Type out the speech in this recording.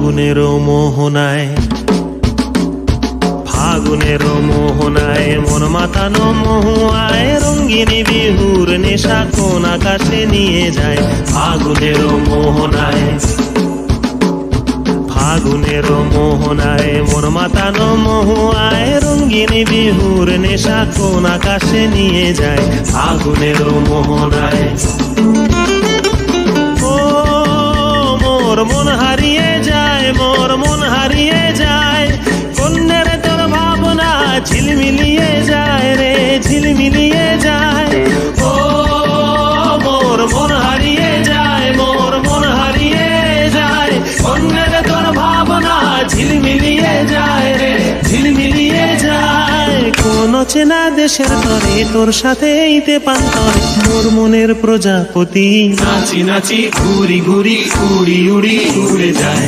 ফাগুনের মোহনায়, ফাগুনের মোহনায় মন মাতানো মহুয়ায় রঙ্গিনী বিহুর নেশা কোন আকাশে নিয়ে যায়। ফাগুনের মোহনায়, ফাগুনের মোহনায় মন মাতানো মহুয়ায় রঙ্গিনী বিহুর নেশা কোন আকাশে নিয়ে যায়। ফাগুনের মোহনায় ও মোর মন হারিয়ে যায়, মোর মন হারিয়ে যায়, কন্যের তোর ভাবনা ঝিলমিলিয়ে যায় রে, ঝিলমিলিয়ে যায়। ও মোর মন হারিয়ে যায়, মোর মন হারিয়ে যায়, কন্যের তোর ভাবনা ঝিলমিলিয়ে যায় রে, ঝিলমিলিয়ে যায়। কোন চেনা দেশের তরে তোর সাথে এইতে পান্তরে মোর মনের প্রজাপতি নাচি নাচি ঘুরি ঘুরি উড়ি উড়ি উড়ে যায়।